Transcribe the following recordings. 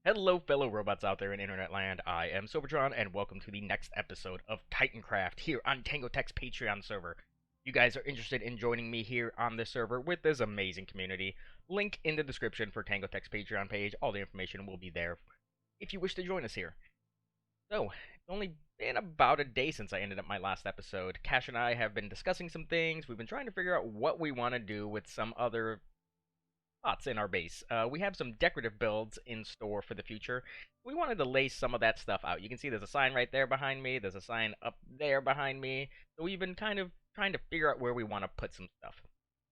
Hello, fellow robots out there in internet land. I am Sobertron, and welcome to the next episode of Titancraft here on Tangotech's Patreon server. You guys are interested in joining me here on this server with this amazing community. Link in the description for Tangotech's Patreon page. All the information will be there if you wish to join us here. So, it's only been about a day since I ended up my last episode. Kash and I have been discussing some things. We've been trying to figure out what we want to do with some other spots in our base. We have some decorative builds in store for the future. We wanted to lay some of that stuff out. You can see there's a sign right there behind me. There's a sign up there behind me. So we've been kind of trying to figure out where we want to put some stuff.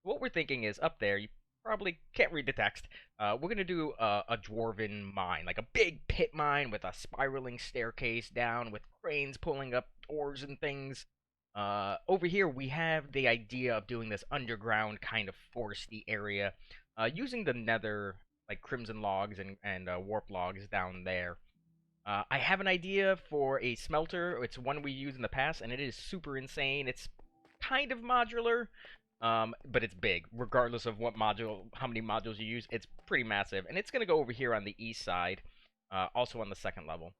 What we're thinking is up there, you probably can't read the text. We're going to do a dwarven mine, like a big pit mine with a spiraling staircase down with cranes pulling up ores and things. Over here, we have the idea of doing this underground kind of foresty area using the nether, like crimson logs and warp logs down there. I have an idea for a smelter. It's one we used in the past, and it is super insane. It's kind of modular, but it's big. Regardless of how many modules you use, it's pretty massive. And it's going to go over here on the east side, also on the second level.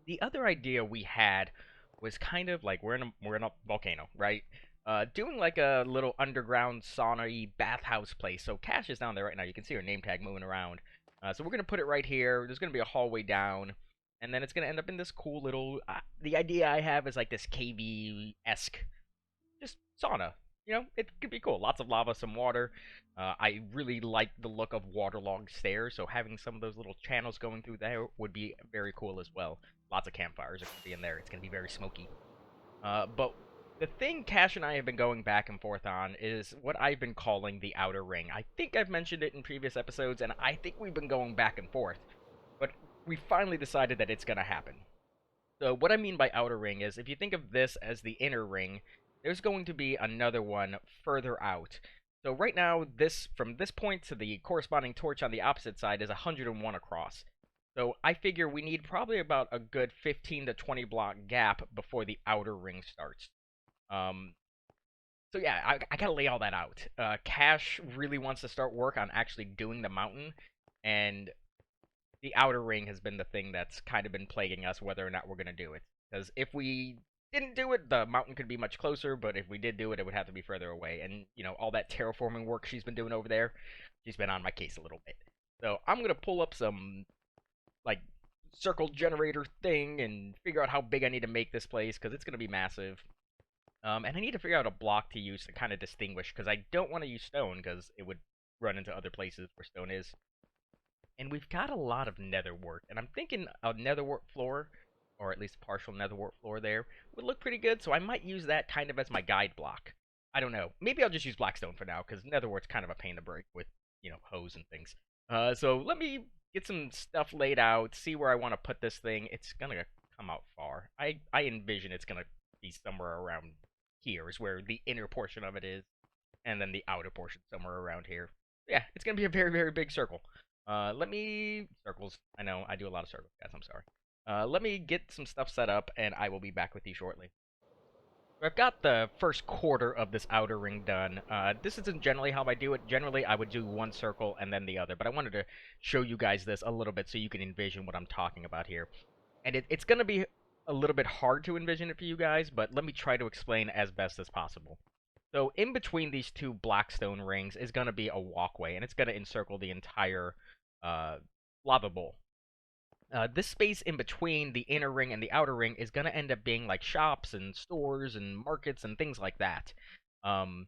The other idea we had was kind of like we're in a volcano, right? Doing like a little underground sauna-y bathhouse place. So Cash is down there right now. You can see her name tag moving around. So we're gonna put it right here. There's gonna be a hallway down, and then it's gonna end up in this cool little. The idea I have is like this cavey-esque, just sauna. You know, it could be cool. Lots of lava, some water. I really like the look of waterlogged stairs, so having some of those little channels going through there would be very cool as well. Lots of campfires are going to be in there. It's going to be very smoky. But the thing Cash and I have been going back and forth on is what I've been calling the outer ring. I think I've mentioned it in previous episodes, and I think we've been going back and forth. But we finally decided that it's going to happen. So what I mean by outer ring is if you think of this as the inner ring, there's going to be another one further out. So right now, from this point to the corresponding torch on the opposite side is 101 across. So I figure we need probably about a good 15 to 20 block gap before the outer ring starts. Um, so yeah, I gotta lay all that out. Cash really wants to start work on actually doing the mountain, and the outer ring has been the thing that's kind of been plaguing us whether or not we're gonna do it. Because if we didn't do it, the mountain could be much closer, but if we did do it, it would have to be further away. And, you know, all that terraforming work she's been doing over there, she's been on my case a little bit. So I'm gonna pull up some like circle generator thing and figure out how big I need to make this place because it's going to be massive. And I need to figure out a block to use to kind of distinguish because I don't want to use stone because it would run into other places where stone is. And we've got a lot of nether wart, and I'm thinking a nether wart floor, or at least a partial nether wart floor there, would look pretty good, so I might use that kind of as my guide block. I don't know. Maybe I'll just use blackstone for now because nether wart's kind of a pain to break with, you know, hose and things. So let me get some stuff laid out, see where I want to put this thing. It's gonna come out far. I envision it's gonna be somewhere around here is where the inner portion of it is, and then the outer portion somewhere around here. Yeah, it's gonna be a very, very big circle. Let me circles. I know I do a lot of circles, guys. I'm sorry. Let me get some stuff set up, and I will be back with you shortly. I've got the first quarter of this outer ring done. This isn't generally how I do it. Generally, I would do one circle and then the other, but I wanted to show you guys this a little bit so you can envision what I'm talking about here. And it's going to be a little bit hard to envision it for you guys, but let me try to explain as best as possible. So in between these two blackstone rings is going to be a walkway, and it's going to encircle the entire lava bowl. This space in between the inner ring and the outer ring is going to end up being like shops and stores and markets and things like that. Um,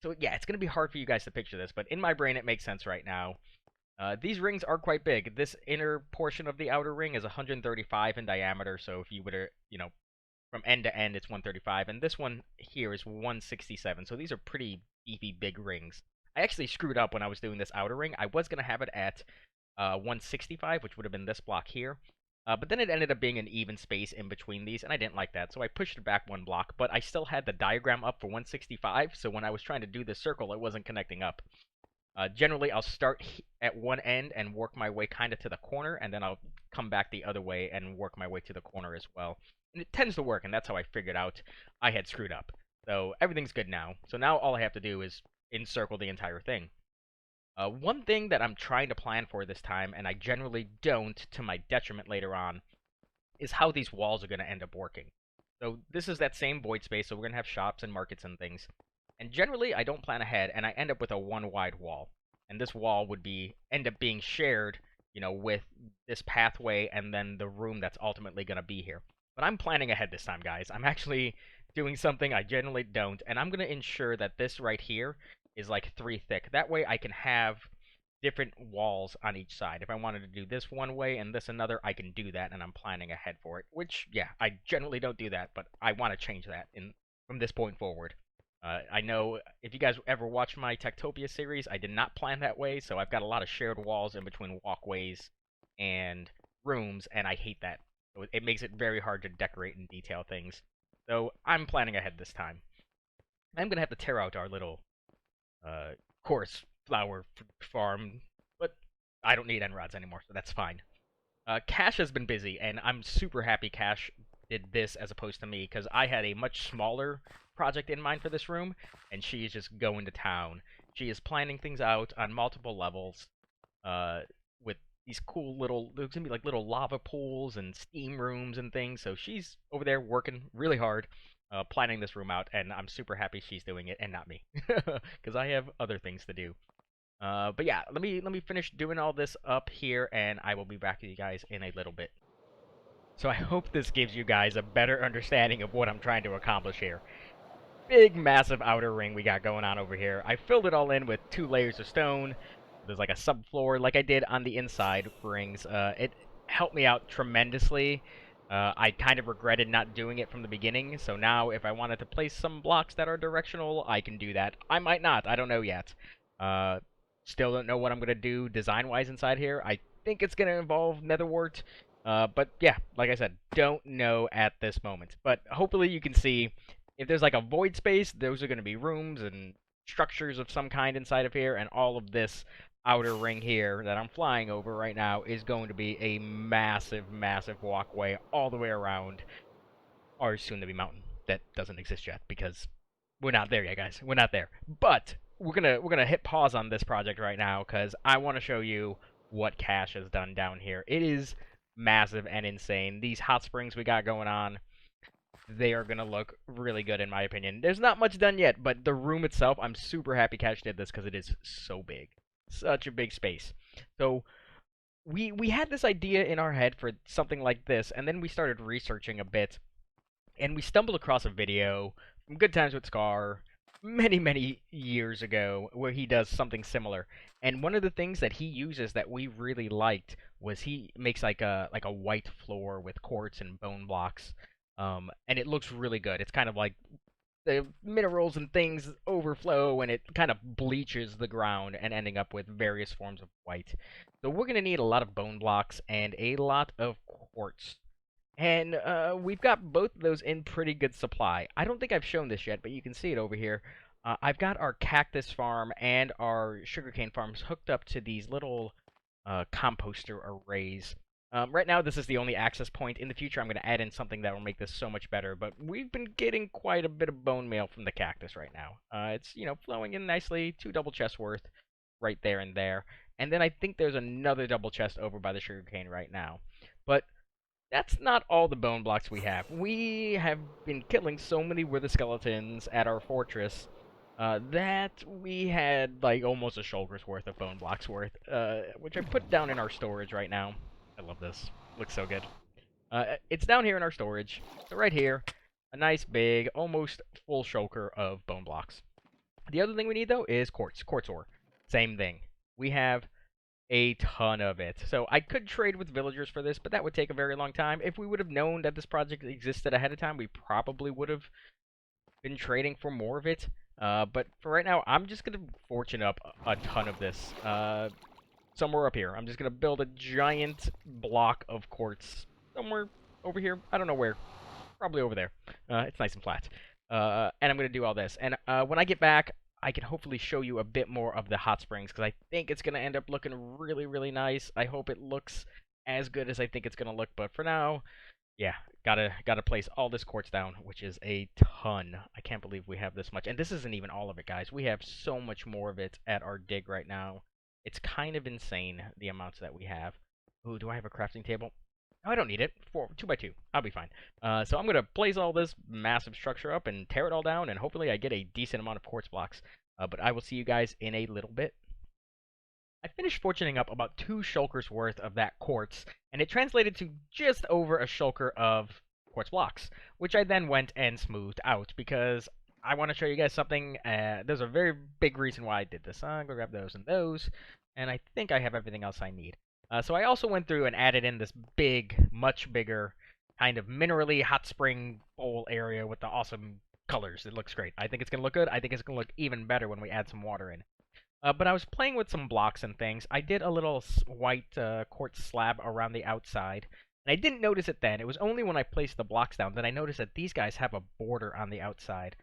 so yeah, it's going to be hard for you guys to picture this, but in my brain it makes sense right now. These rings are quite big. This inner portion of the outer ring is 135 in diameter, so if you were to, you know, from end to end it's 135, and this one here is 167, so these are pretty beefy big rings. I actually screwed up when I was doing this outer ring. I was going to have it at 165, which would have been this block here. But then it ended up being an even space in between these, and I didn't like that, so I pushed it back one block. But I still had the diagram up for 165, so when I was trying to do this circle, it wasn't connecting up. Generally, I'll start at one end and work my way kind of to the corner, and then I'll come back the other way and work my way to the corner as well. And it tends to work, and that's how I figured out I had screwed up. So everything's good now. So now all I have to do is encircle the entire thing. One thing that I'm trying to plan for this time, and I generally don't to my detriment later on, is how these walls are going to end up working. So this is that same void space, so we're going to have shops and markets and things. And generally, I don't plan ahead, and I end up with a one wide wall. And this wall would end up being shared, with this pathway and then the room that's ultimately going to be here. But I'm planning ahead this time, guys. I'm actually doing something I generally don't, and I'm going to ensure that this right here is like 3 thick. That way I can have different walls on each side. If I wanted to do this one way and this another, I can do that, and I'm planning ahead for it. Which, yeah, I generally don't do that, but I want to change that from this point forward. I know if you guys ever watched my Techtopia series, I did not plan that way, so I've got a lot of shared walls in between walkways and rooms, and I hate that. So it makes it very hard to decorate and detail things. So I'm planning ahead this time. I'm going to have to tear out our little course flower farm, but I don't need end rods anymore, so that's fine. Kash has been busy, and I'm super happy Kash did this as opposed to me, because I had a much smaller project in mind for this room, and she is just going to town. She is planning things out on multiple levels, with these cool there's gonna be like little lava pools and steam rooms and things, so she's over there working really hard, planning this room out, and I'm super happy she's doing it and not me, because I have other things to do. But yeah, let me finish doing all this up here, and I will be back with you guys in a little bit. So I hope this gives you guys a better understanding of what I'm trying to accomplish here. Big, massive outer ring we got going on over here. I filled it all in with 2 layers of stone. There's like a subfloor like I did on the inside rings. It helped me out tremendously. I kind of regretted not doing it from the beginning, so now if I wanted to place some blocks that are directional, I can do that. I might not, I don't know yet. Uh, Still don't know what I'm going to do design-wise inside here. I think it's going to involve netherwart. But yeah, like I said, don't know at this moment. But hopefully you can see, if there's like a void space, those are going to be rooms and structures of some kind inside of here, and all of this outer ring here that I'm flying over right now is going to be a massive, massive walkway all the way around our soon-to-be mountain that doesn't exist yet, because we're not there yet, guys. We're not there. But we're gonna hit pause on this project right now, because I want to show you what Kash has done down here. It is massive and insane. These hot springs we got going on, they are gonna look really good in my opinion. There's not much done yet, but the room itself, I'm super happy Kash did this because it is so big. Such a big space. So we had this idea in our head for something like this, and then we started researching a bit, and we stumbled across a video from Good Times with Scar many, many years ago where he does something similar. And one of the things that he uses that we really liked was he makes like a white floor with quartz and bone blocks. And it looks really good. It's kind of like the minerals and things overflow, and it kind of bleaches the ground and ending up with various forms of white. So we're going to need a lot of bone blocks and a lot of quartz. And we've got both of those in pretty good supply. I don't think I've shown this yet, but you can see it over here. I've got our cactus farm and our sugarcane farms hooked up to these little composter arrays. Right now, this is the only access point. In the future, I'm going to add in something that will make this so much better. But we've been getting quite a bit of bone meal from the cactus right now. It's, flowing in nicely. 2 double chests worth right there and there. And then I think there's another double chest over by the sugarcane right now. But that's not all the bone blocks we have. We have been killing so many wither skeletons at our fortress that we had like almost a shoulder's worth of bone blocks worth, which I put down in our storage right now. I love this. Looks so good. It's down here in our storage. So right here, a nice big, almost full shulker of bone blocks. The other thing we need though is quartz ore. Same thing. We have a ton of it. So I could trade with villagers for this, but that would take a very long time. If we would have known that this project existed ahead of time, we probably would have been trading for more of it. But for right now, I'm just going to fortune up a ton of this. Somewhere up here. I'm just going to build a giant block of quartz somewhere over here. I don't know where. Probably over there. It's nice and flat. And I'm going to do all this. And when I get back, I can hopefully show you a bit more of the hot springs, because I think it's going to end up looking really, really nice. I hope it looks as good as I think it's going to look, but for now, yeah, gotta place all this quartz down, which is a ton. I can't believe we have this much, and this isn't even all of it, guys. We have so much more of it at our dig right now. It's kind of insane, the amounts that we have. Ooh, do I have a crafting table? Oh, I don't need it. 2x2. I'll be fine. So I'm going to place all this massive structure up and tear it all down, and hopefully I get a decent amount of quartz blocks. But I will see you guys in a little bit. I finished fortuning up about 2 shulkers worth of that quartz, and it translated to just over a shulker of quartz blocks, which I then went and smoothed out because I want to show you guys something. There's a very big reason why I did this. I'm going to grab those and those, and I think I have everything else I need. So I also went through and added in this big, much bigger, kind of minerally hot spring bowl area with the awesome colors. It looks great. I think it's going to look good. I think it's going to look even better when we add some water in. But I was playing with some blocks and things. I did a little white quartz slab around the outside. And I didn't notice it then. It was only when I placed the blocks down that I noticed that these guys have a border on the outside.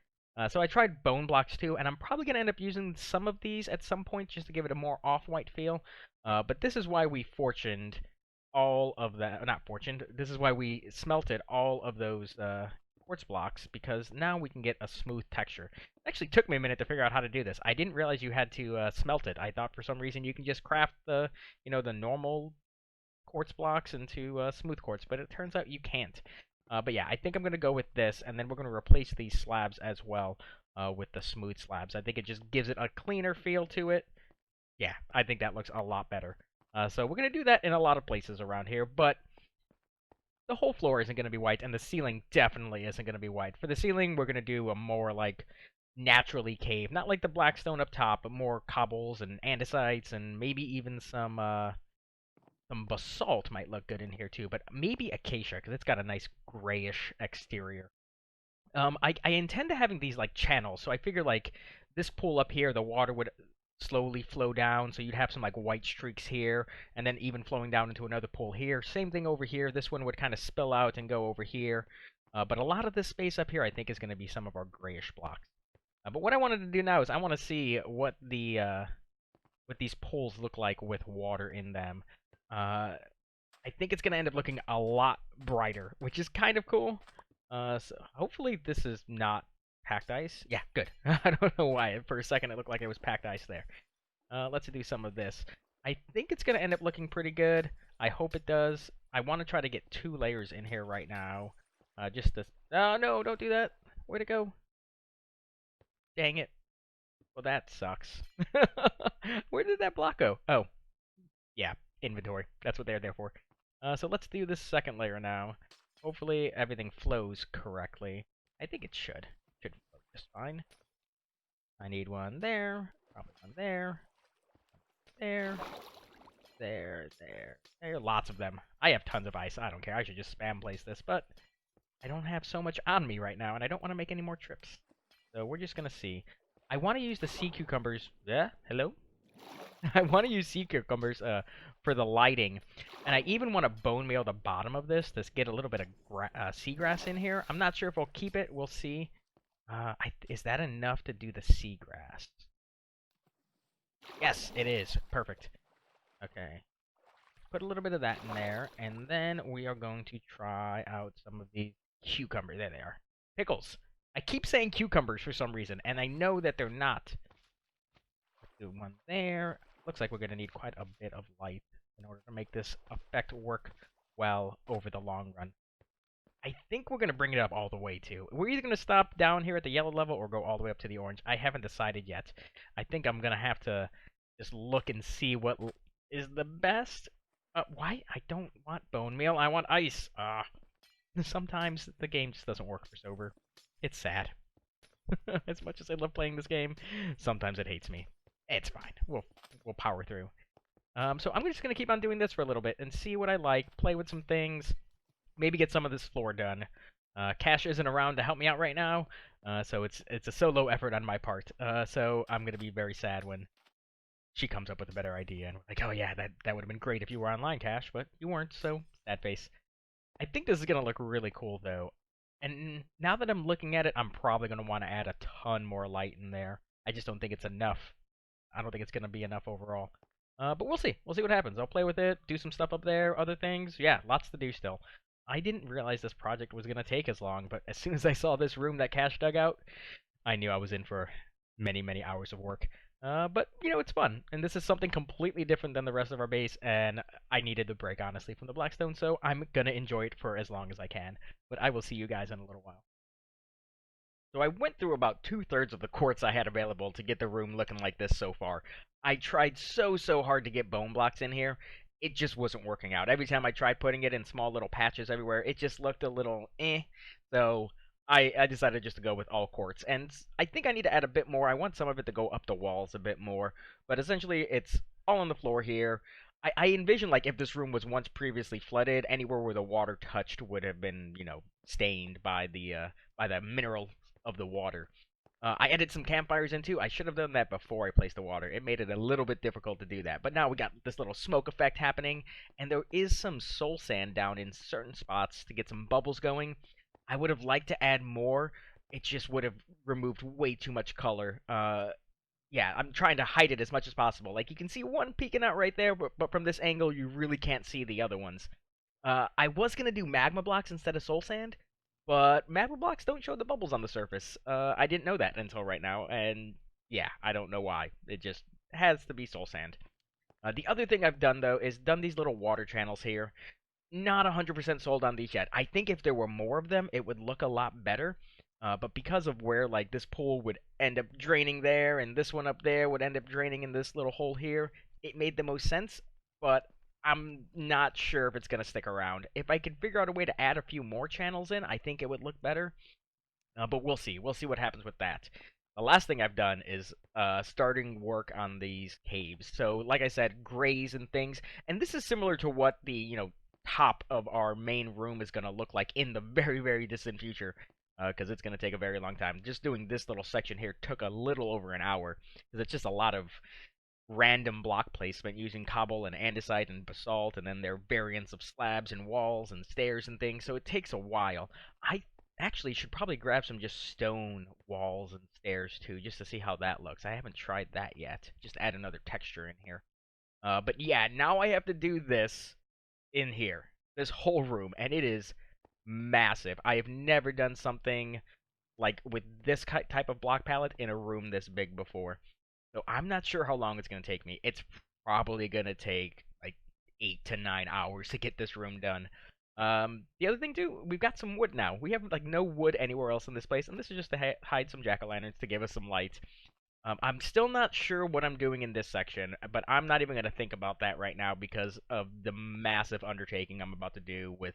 So I tried bone blocks too, and I'm probably going to end up using some of these at some point just to give it a more off-white feel. But this is why we fortuned all of that. Not fortuned. This is why we smelted all of those quartz blocks, because now we can get a smooth texture. It actually took me a minute to figure out how to do this. I didn't realize you had to smelt it. I thought for some reason you can just craft the, the normal quartz blocks into smooth quartz, but it turns out you can't. But yeah, I think I'm going to go with this, and then we're going to replace these slabs as well with the smooth slabs. I think it just gives it a cleaner feel to it. Yeah, I think that looks a lot better. So we're going to do that in a lot of places around here, but the whole floor isn't going to be white, and the ceiling definitely isn't going to be white. For the ceiling, we're going to do a more, like, naturally cave. Not like the black stone up top, but more cobbles and andesites, and maybe even some basalt might look good in here, too. But maybe acacia, because it's got a nice grayish exterior. I intend to having these, like, channels, so I figure, like, this pool up here, the water would slowly flow down, so you'd have some like white streaks here, and then even flowing down into another pool here. Same thing over here. This one would kind of spill out and go over here. But a lot of this space up here, I think, is going to be some of our grayish blocks. But what I wanted to do now is I want to see what what these pools look like with water in them. I think it's going to end up looking a lot brighter, which is kind of cool. So hopefully this is not packed ice? Yeah, good. I don't know why. For a second, it looked like it was packed ice there. Let's do some of this. I think it's going to end up looking pretty good. I hope it does. I want to try to get 2 layers in here right now. Just to... Oh, no, don't do that. Where'd it go? Dang it. Well, that sucks. Where did that block go? Oh, yeah, inventory. That's what they're there for. So let's do this second layer now. Hopefully everything flows correctly. I think it should. Should flow just fine. I need one there, probably one there, there, there. Lots of them. I have tons of ice. I don't care. I should just spam place this, but I don't have so much on me right now, and I don't want to make any more trips. So we're just going to see. I want to use the sea cucumbers. Yeah? Hello? I want to use sea cucumbers for the lighting. And I even want to bone meal the bottom of this to get a little bit of seagrass in here. I'm not sure if I'll keep it. We'll see. Is that enough to do the seagrass? Yes, it is. Perfect. Okay. Put a little bit of that in there. And then we are going to try out some of these cucumbers. There they are. Pickles. I keep saying cucumbers for some reason, and I know that they're not. Let's do one there. Looks like we're going to need quite a bit of light in order to make this effect work well over the long run. I think we're going to bring it up all the way, too. We're either going to stop down here at the yellow level or go all the way up to the orange. I haven't decided yet. I think I'm going to have to just look and see what is the best. Why? I don't want bone meal. I want ice. Sometimes the game just doesn't work for sober. It's sad. As much as I love playing this game, sometimes it hates me. It's fine. We'll power through. So I'm just going to keep on doing this for a little bit and see what I like, play with some things, maybe get some of this floor done. Kash isn't around to help me out right now, so it's a solo effort on my part. So I'm going to be very sad when she comes up with a better idea. And we're like, oh yeah, that would have been great if you were online, Kash, but you weren't, so sad face. I think this is going to look really cool, though. And now that I'm looking at it, I'm probably going to want to add a ton more light in there. I just don't think it's enough. I don't think it's going to be enough overall. But we'll see. We'll see what happens. I'll play with it, do some stuff up there, other things. Yeah, lots to do still. I didn't realize this project was going to take as long, but as soon as I saw this room that Kash dug out, I knew I was in for many, many hours of work. But you know, it's fun, and this is something completely different than the rest of our base, and I needed the break honestly from the Blackstone, so I'm gonna enjoy it for as long as I can. But I will see you guys in a little while. So I went through about two-thirds of the quartz I had available to get the room looking like this so far. I tried so hard to get bone blocks in here. It just wasn't working out. Every time I tried putting it in small little patches everywhere, it just looked a little eh. So I decided just to go with all quartz. And I think I need to add a bit more. I want some of it to go up the walls a bit more. But essentially, it's all on the floor here. I envision like if this room was once previously flooded, anywhere where the water touched would have been, you know, stained by the mineral of the water. I added some campfires in too. I should have done that before I placed the water. It made it a little bit difficult to do that. But now we got this little smoke effect happening, and there is some soul sand down in certain spots to get some bubbles going. I would have liked to add more. It just would have removed way too much color. Yeah, I'm trying to hide it as much as possible. Like, you can see one peeking out right there, but from this angle, you really can't see the other ones. I was going to do magma blocks instead of soul sand, but magma blocks don't show the bubbles on the surface. I didn't know that until right now, and yeah, I don't know why. It just has to be soul sand. The other thing I've done, though, is done these little water channels here. Not 100% sold on these yet. I think if there were more of them, it would look a lot better. But because of where, like, this pool would end up draining there, and this one up there would end up draining in this little hole here, it made the most sense. But I'm not sure if it's going to stick around. If I could figure out a way to add a few more channels in, I think it would look better. But we'll see. We'll see what happens with that. The last thing I've done is starting work on these caves. So, like I said, grays and things. And this is similar to what the, you know, top of our main room is going to look like in the very distant future. Because it's going to take a very long time. Just doing this little section here took a little over an hour. Because it's just a lot of random block placement using cobble and andesite and basalt, and then their variants of slabs and walls and stairs and things, so it takes a while. I actually should probably grab some just stone walls and stairs too, just to see how that looks. I haven't tried that yet. Just add another texture in here. But yeah, now I have to do this in here. This whole room, and it is massive. I have never done something like with this type of block palette in a room this big before. So I'm not sure how long it's going to take me. It's probably going to take like 8 to 9 hours to get this room done. The other thing too, we've got some wood now. We have like no wood anywhere else in this place, and this is just to hide some jack-o'-lanterns to give us some light. I'm still not sure what I'm doing in this section, but I'm not even going to think about that right now because of the massive undertaking I'm about to do with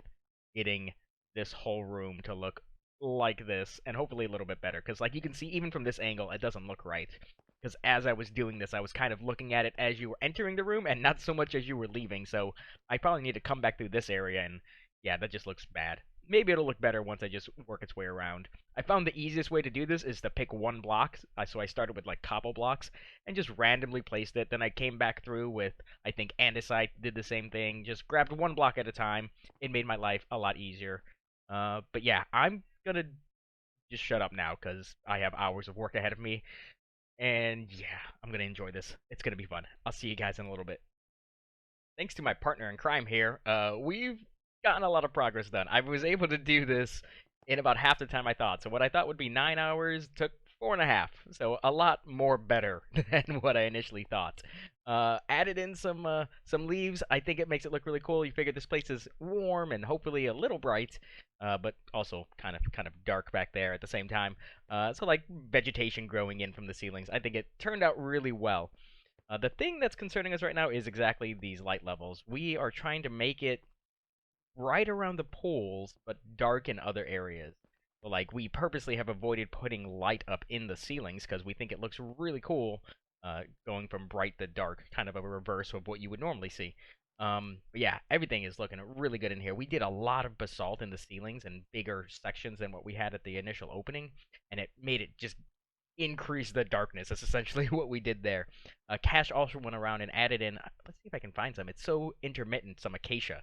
getting this whole room to look like this, and hopefully a little bit better. Because, like, you can see, even from this angle, it doesn't look right. Because as I was doing this, I was kind of looking at it as you were entering the room, and not so much as you were leaving, so I probably need to come back through this area, and yeah, that just looks bad. Maybe it'll look better once I just work its way around. I found the easiest way to do this is to pick one block, so I started with, like, cobble blocks, and just randomly placed it. Then I came back through with, I think, andesite, did the same thing, just grabbed one block at a time. It made my life a lot easier. But yeah, I'm gonna just shut up now, because I have hours of work ahead of me. And yeah, I'm gonna enjoy this. It's gonna be fun. I'll see you guys in a little bit. Thanks to my partner in crime here, we've gotten a lot of progress done. I was able to do this in about half the time I thought. So what I thought would be 9 hours took 4.5. So a lot more better than what I initially thought. Added in some leaves. I think it makes it look really cool. You figure this place is warm and hopefully a little bright, but also kind of dark back there at the same time. So like vegetation growing in from the ceilings. I think it turned out really well. The thing that's concerning us right now is exactly these light levels. We are trying to make it right around the poles, but dark in other areas. So, like, we purposely have avoided putting light up in the ceilings because we think it looks really cool, going from bright to dark, kind of a reverse of what you would normally see. But yeah, everything is looking really good in here. We did a lot of basalt in the ceilings and bigger sections than what we had at the initial opening, and it made it just increase the darkness. That's essentially what we did there. Kash also went around and added in, let's see if I can find some. It's so intermittent, some acacia.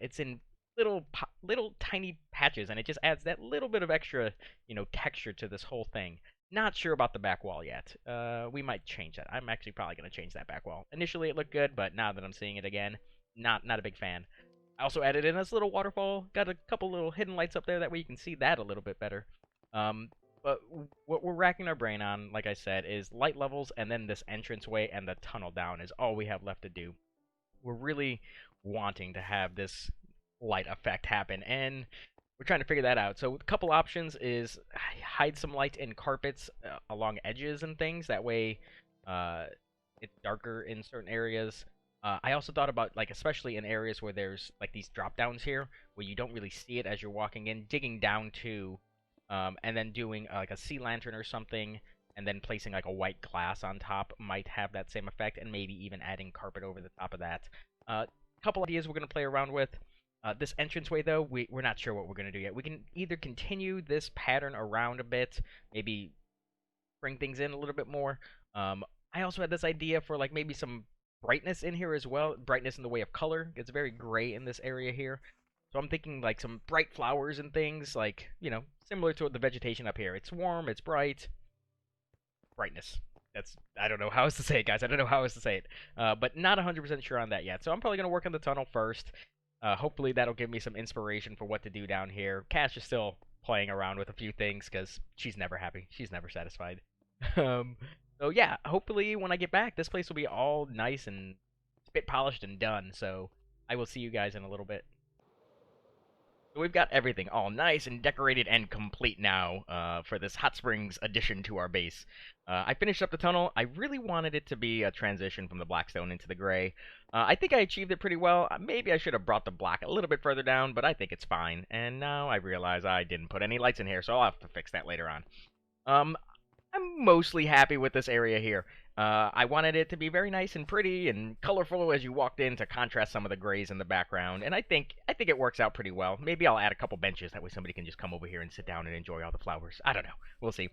It's in little tiny patches, and it just adds that little bit of extra, you know, texture to this whole thing. Not sure about the back wall yet. We might change that. I'm actually probably going to change that back wall. Initially it looked good, but now that I'm seeing it again, not a big fan. I also added in this little waterfall. Got a couple little hidden lights up there, that way you can see that a little bit better. But what we're racking our brain on, like I said, is light levels, and then this entranceway and the tunnel down is all we have left to do. We're really wanting to have this light effect happen, and we're trying to figure that out. So a couple options is hide some light in carpets along edges and things. That way, uh, it's darker in certain areas. I also thought about, like, especially in areas where there's like these drop downs here, where you don't really see it as you're walking in, digging down to, and then doing like a sea lantern or something, and then placing like a white glass on top might have that same effect, and maybe even adding carpet over the top of that. Couple ideas we're gonna play around with. This entranceway, though, we're not sure what we're going to do yet. We can either continue this pattern around a bit, maybe bring things in a little bit more. I also had this idea for, like, maybe some brightness in here as well. Brightness in the way of color. It's very gray in this area here. So I'm thinking, like, some bright flowers and things, like, similar to the vegetation up here. It's warm, it's bright. Brightness. I don't know how else to say it, guys. I don't know how else to say it. But not 100% sure on that yet. So I'm probably going to work on the tunnel first. Hopefully that'll give me some inspiration for what to do down here. Kash is still playing around with a few things because she's never happy. She's never satisfied. um, so yeah, hopefully when I get back, this place will be all nice and spit polished and done. So I will see you guys in a little bit. So we've got everything all nice and decorated and complete now for this hot springs addition to our base. I finished up the tunnel. I really wanted it to be a transition from the blackstone into the gray. I think I achieved it pretty well. Maybe I should have brought the black a little bit further down, but I think it's fine. And now I realize I didn't put any lights in here, so I'll have to fix that later on. Um, I'm mostly happy with this area here. I wanted it to be very nice and pretty and colorful as you walked in to contrast some of the grays in the background, and I think it works out pretty well. Maybe I'll add a couple benches that way somebody can just come over here and sit down and enjoy all the flowers. I don't know. We'll see.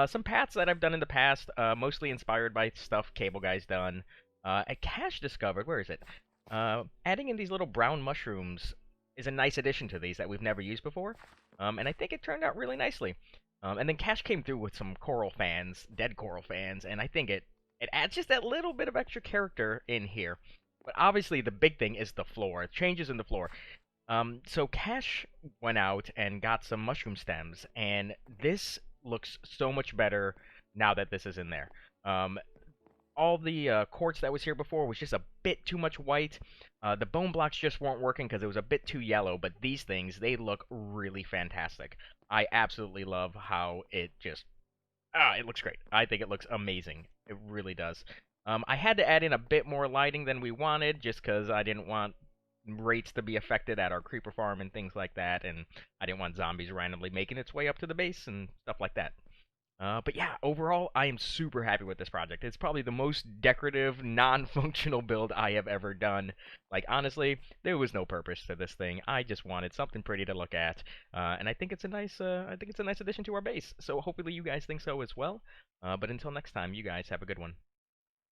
Some paths that I've done in the past, mostly inspired by stuff Cable Guy's done. A Cache discovered. Where is it? Adding in these little brown mushrooms is a nice addition to these that we've never used before, and I think it turned out really nicely. And then Cash came through with some coral fans, dead coral fans, and I think it adds just that little bit of extra character in here. But obviously the big thing is the floor, changes in the floor. So Cash went out and got some mushroom stems, and this looks so much better now that this is in there. All the quartz that was here before was just a bit too much white. The bone blocks just weren't working because it was a bit too yellow, but these things, they look really fantastic. I absolutely love how it just... it looks great. I think it looks amazing. It really does. I had to add in a bit more lighting than we wanted, just because I didn't want rates to be affected at our creeper farm and things like that, and I didn't want zombies randomly making its way up to the base and stuff like that. But yeah, overall, I am super happy with this project. It's probably the most decorative, non-functional build I have ever done. Like, honestly, there was no purpose to this thing. I just wanted something pretty to look at, and I think it's a nice, addition to our base. So hopefully you guys think so as well. But until next time, you guys have a good one.